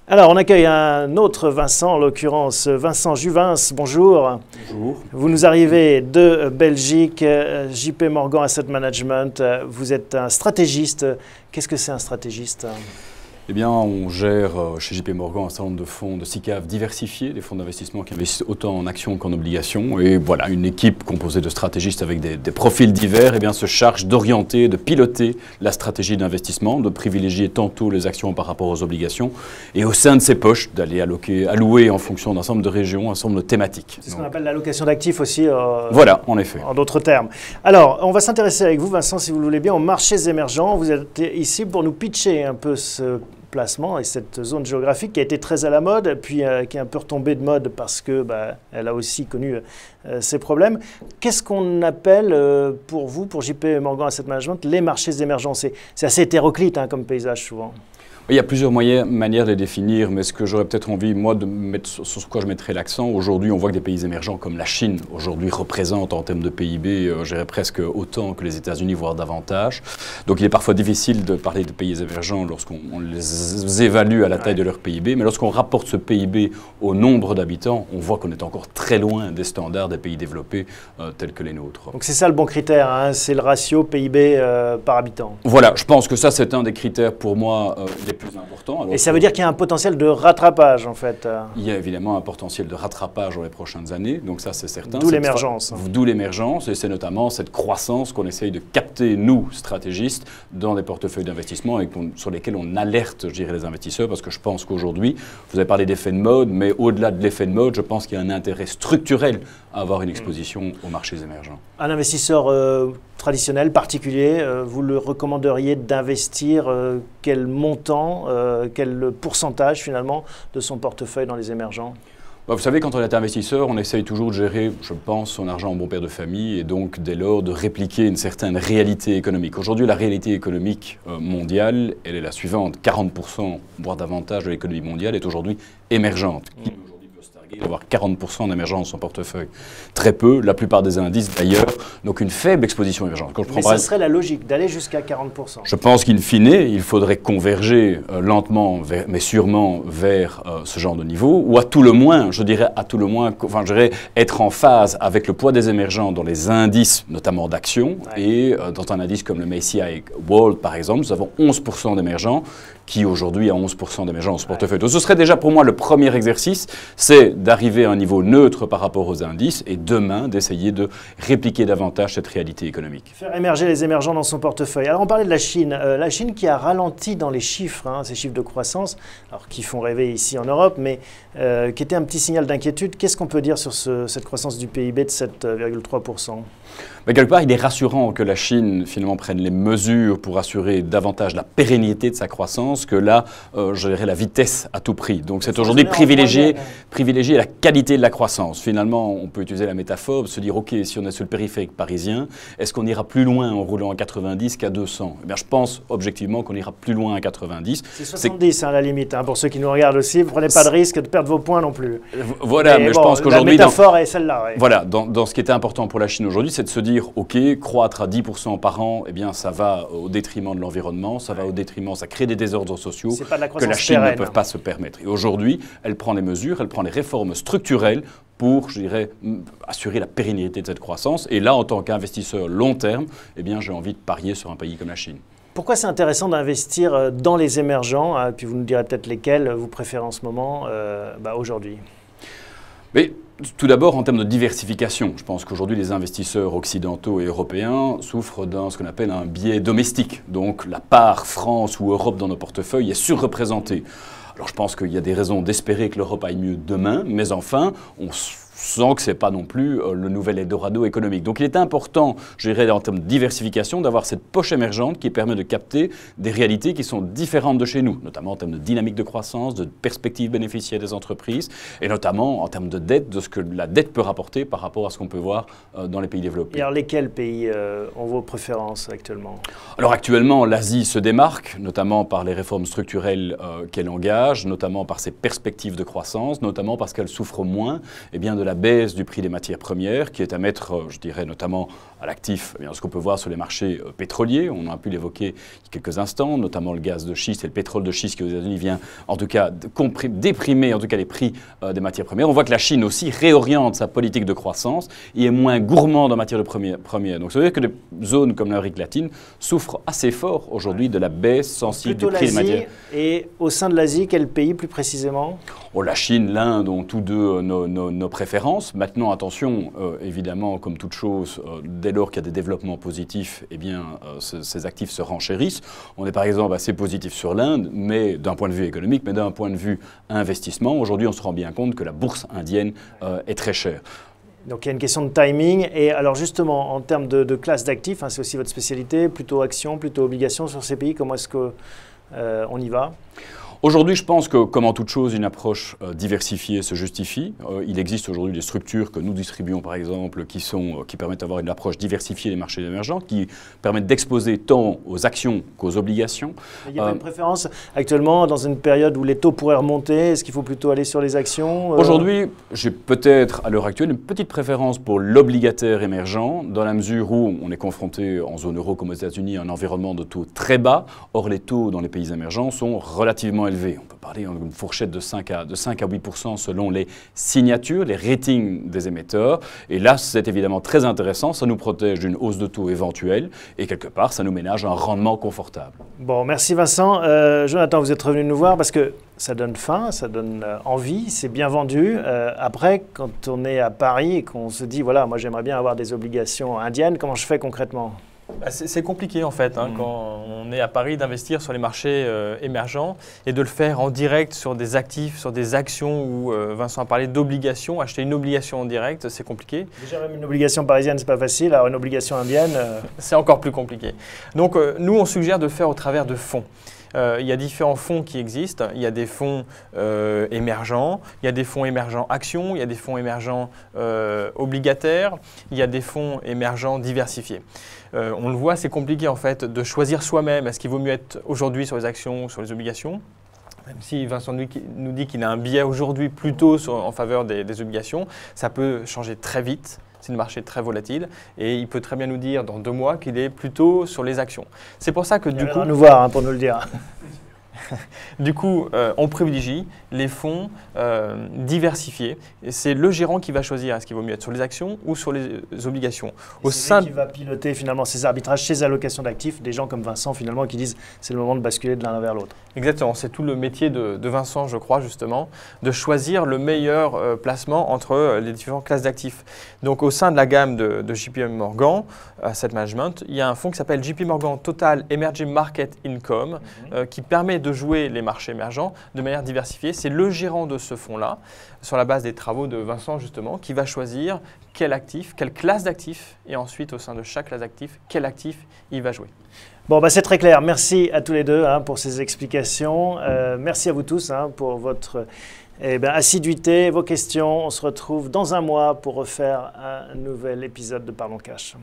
Alors, on accueille un autre Vincent, en l'occurrence Vincent Juvins. Bonjour. Bonjour. Vous nous arrivez de Belgique, JP Morgan Asset Management. Vous êtes un stratégiste. Qu'est-ce que c'est un stratégiste ? Eh bien, on gère chez JP Morgan un certain nombre de fonds de SICAV diversifiés, des fonds d'investissement qui investissent autant en actions qu'en obligations. Et voilà, une équipe composée de stratégistes avec des profils divers se charge d'orienter, de piloter la stratégie d'investissement, de privilégier tantôt les actions par rapport aux obligations et au sein de ces poches d'aller allouer en fonction d'un ensemble de régions, un ensemble de thématiques. C'est ce qu'on appelle l'allocation d'actifs aussi. Voilà, en effet. En d'autres termes. Alors, on va s'intéresser avec vous, Vincent, si vous le voulez bien, aux marchés émergents. Vous êtes ici pour nous pitcher un peu ce placement et cette zone géographique qui a été très à la mode, puis qui est un peu retombée de mode parce que elle a aussi connu ses problèmes. Qu'est-ce qu'on appelle pour vous, pour JP Morgan Asset Management, les marchés émergents? C'est assez hétéroclite comme paysage souvent. Il y a plusieurs manières de les définir, mais ce que j'aurais peut-être envie, moi, de mettre sur quoi je mettrais l'accent, aujourd'hui, on voit que des pays émergents comme la Chine, aujourd'hui, représentent en termes de PIB, je dirais presque autant que les États-Unis, voire davantage. Donc il est parfois difficile de parler de pays émergents lorsqu'on les évalue à la taille de leur PIB, mais lorsqu'on rapporte ce PIB au nombre d'habitants, on voit qu'on est encore très loin des standards des pays développés tels que les nôtres. Donc c'est ça le bon critère, c'est le ratio PIB par habitant. Voilà, je pense que ça, c'est un des critères pour moi les plus importants. Alors, et ça veut dire qu'il y a un potentiel de rattrapage, en fait. Il y a évidemment un potentiel de rattrapage dans les prochaines années, donc ça c'est certain. D'où l'émergence. D'où l'émergence, et c'est notamment cette croissance qu'on essaye de capter, nous, stratégistes, dans des portefeuilles d'investissement et sur lesquels on alerte, je dirais, les investisseurs, parce que je pense qu'aujourd'hui, vous avez parlé d'effet de mode, mais au-delà de l'effet de mode, je pense qu'il y a un intérêt structurel à avoir une exposition aux marchés émergents. Un investisseur traditionnel, particulier, vous le recommanderiez d'investir quel montant, quel pourcentage finalement de son portefeuille dans les émergents ? Vous savez, quand on est investisseur, on essaye toujours de gérer, je pense, son argent en bon père de famille et donc dès lors de répliquer une certaine réalité économique. Aujourd'hui, la réalité économique mondiale, elle est la suivante. 40%, voire davantage de l'économie mondiale est aujourd'hui émergente. D'avoir 40% d'émergence dans son portefeuille. Très peu, la plupart des indices d'ailleurs, donc une faible exposition émergente. Mais ça serait la logique d'aller jusqu'à 40%. Je pense qu'in fine, il faudrait converger lentement, mais sûrement vers ce genre de niveau, ou à tout le moins, je dirais être en phase avec le poids des émergents dans les indices, notamment d'actions, et dans un indice comme le MSCI World par exemple, nous avons 11% d'émergents, qui aujourd'hui a 11% d'émergents dans ce portefeuille. Donc ce serait déjà pour moi le premier exercice, c'est d'arriver à un niveau neutre par rapport aux indices et demain d'essayer de répliquer davantage cette réalité économique. Faire émerger les émergents dans son portefeuille. Alors on parlait de la Chine qui a ralenti dans les chiffres, ces chiffres de croissance, alors qui font rêver ici en Europe, mais qui était un petit signal d'inquiétude. Qu'est-ce qu'on peut dire sur cette croissance du PIB de 7,3%? Mais quelque part, il est rassurant que la Chine, finalement, prenne les mesures pour assurer davantage la pérennité de sa croissance que là, je dirais, la vitesse à tout prix. Donc c'est aujourd'hui privilégier la qualité de la croissance. Finalement, on peut utiliser la métaphore, se dire, OK, si on est sur le périphérique parisien, est-ce qu'on ira plus loin en roulant à 90 qu'à 200 ? Eh bien, je pense objectivement qu'on ira plus loin à 90. C'est 70 à la limite, pour ceux qui nous regardent aussi. Vous ne prenez pas de risque de perdre vos points non plus. Voilà, mais je pense qu'aujourd'hui... La métaphore est celle-là. Ouais. Voilà, dans ce qui était important pour la Chine aujourd'hui, c'est de se dire, OK, croître à 10% par an, eh bien, ça va au détriment de l'environnement, ça va au détriment, ça crée des désordres sociaux que la Chine ne peut pas se permettre. Et aujourd'hui, elle prend les mesures, elle prend les réformes structurelles pour, je dirais, assurer la pérennité de cette croissance. Et là, en tant qu'investisseur long terme, eh bien, j'ai envie de parier sur un pays comme la Chine. Pourquoi c'est intéressant d'investir dans les émergents, puis vous nous direz peut-être lesquels vous préférez en ce moment, aujourd'hui? Mais tout d'abord, en termes de diversification, je pense qu'aujourd'hui, les investisseurs occidentaux et européens souffrent d'un ce qu'on appelle un biais domestique. Donc, la part France ou Europe dans nos portefeuilles est surreprésentée. Alors, je pense qu'il y a des raisons d'espérer que l'Europe aille mieux demain, mais enfin, on sent que ce n'est pas non plus le nouvel Eldorado économique. Donc il est important, je dirais, en termes de diversification, d'avoir cette poche émergente qui permet de capter des réalités qui sont différentes de chez nous, notamment en termes de dynamique de croissance, de perspectives bénéficiaires des entreprises, et notamment en termes de dette, de ce que la dette peut rapporter par rapport à ce qu'on peut voir dans les pays développés. Et alors lesquels pays ont vos préférences actuellement? Alors actuellement, l'Asie se démarque, notamment par les réformes structurelles qu'elle engage, notamment par ses perspectives de croissance, notamment parce qu'elle souffre moins de la la baisse du prix des matières premières qui est à mettre, je dirais, notamment à l'actif, ce qu'on peut voir sur les marchés pétroliers. On a pu l'évoquer il y a quelques instants, notamment le gaz de schiste et le pétrole de schiste qui aux États-Unis vient en tout cas déprimer en tout cas les prix des matières premières. On voit que la Chine aussi réoriente sa politique de croissance et est moins gourmande en matière de premières. Donc ça veut dire que des zones comme l'Amérique latine souffrent assez fort aujourd'hui de la baisse sensible du prix des matières. Et au sein de l'Asie, quel pays plus précisément? La Chine, l'Inde ont tous deux nos préférences. Maintenant, attention, évidemment, comme toute chose, dès lors qu'il y a des développements positifs, eh bien, ces actifs se renchérissent. On est par exemple assez positif sur l'Inde, mais d'un point de vue économique, mais d'un point de vue investissement. Aujourd'hui, on se rend bien compte que la bourse indienne est très chère. Donc il y a une question de timing. Et alors justement, en termes de classe d'actifs, c'est aussi votre spécialité, plutôt actions, plutôt obligations sur ces pays, comment est-ce qu'on y va? Aujourd'hui, je pense que, comme en toute chose, une approche diversifiée se justifie. Il existe aujourd'hui des structures que nous distribuons, par exemple, qui permettent d'avoir une approche diversifiée des marchés émergents, qui permettent d'exposer tant aux actions qu'aux obligations. Il y a une préférence actuellement, dans une période où les taux pourraient remonter, est-ce qu'il faut plutôt aller sur les actions? Aujourd'hui, j'ai peut-être, à l'heure actuelle, une petite préférence pour l'obligataire émergent, dans la mesure où on est confronté, en zone euro comme aux États-Unis, à un environnement de taux très bas. Or, les taux dans les pays émergents sont relativement élevés. On peut parler d'une fourchette de 5 à 8% selon les signatures, les ratings des émetteurs. Et là, c'est évidemment très intéressant. Ça nous protège d'une hausse de taux éventuelle et quelque part, ça nous ménage un rendement confortable. Bon, merci Vincent. Jonathan, vous êtes revenu nous voir parce que ça donne faim, ça donne envie, c'est bien vendu. Après, quand on est à Paris et qu'on se dit, voilà, moi j'aimerais bien avoir des obligations indiennes, comment je fais concrètement? C'est compliqué en fait, quand on est à Paris, d'investir sur les marchés émergents et de le faire en direct sur des actifs, sur des actions où Vincent a parlé d'obligations. Acheter une obligation en direct, c'est compliqué. Déjà même une obligation parisienne, c'est pas facile. Alors une obligation indienne… C'est encore plus compliqué. Donc nous, on suggère de le faire au travers de fonds. Il y a différents fonds qui existent. Il y a des fonds émergents, il y a des fonds émergents actions, il y a des fonds émergents obligataires, il y a des fonds émergents diversifiés. On le voit, c'est compliqué en fait de choisir soi-même. Est-ce qu'il vaut mieux être aujourd'hui sur les actions ou sur les obligations? Même si Vincent nous dit qu'il a un biais aujourd'hui plutôt en faveur des obligations, ça peut changer très vite. C'est le marché très volatile et il peut très bien nous dire dans 2 mois qu'il est plutôt sur les actions. C'est pour ça que du coup… nous voir pour nous le dire. Du coup, on privilégie les fonds diversifiés. C'est le gérant qui va choisir est-ce qu'il vaut mieux être sur les actions ou sur les obligations. C'est lui qui va piloter finalement ces arbitrages, ces allocations d'actifs, des gens comme Vincent finalement qui disent c'est le moment de basculer de l'un vers l'autre. Exactement, c'est tout le métier de Vincent, je crois justement, de choisir le meilleur placement entre les différentes classes d'actifs. Donc au sein de la gamme de JP Morgan Asset Management, il y a un fonds qui s'appelle JP Morgan Total Emerging Market Income qui permet de jouer les marchés émergents de manière diversifiée. C'est le gérant de ce fonds-là, sur la base des travaux de Vincent justement, qui va choisir quel actif, quelle classe d'actifs et ensuite au sein de chaque classe d'actifs, quel actif il va jouer. Bon, c'est très clair. Merci à tous les deux pour ces explications. Merci à vous tous pour votre assiduité, vos questions. On se retrouve dans un mois pour refaire un nouvel épisode de Parlons Cash.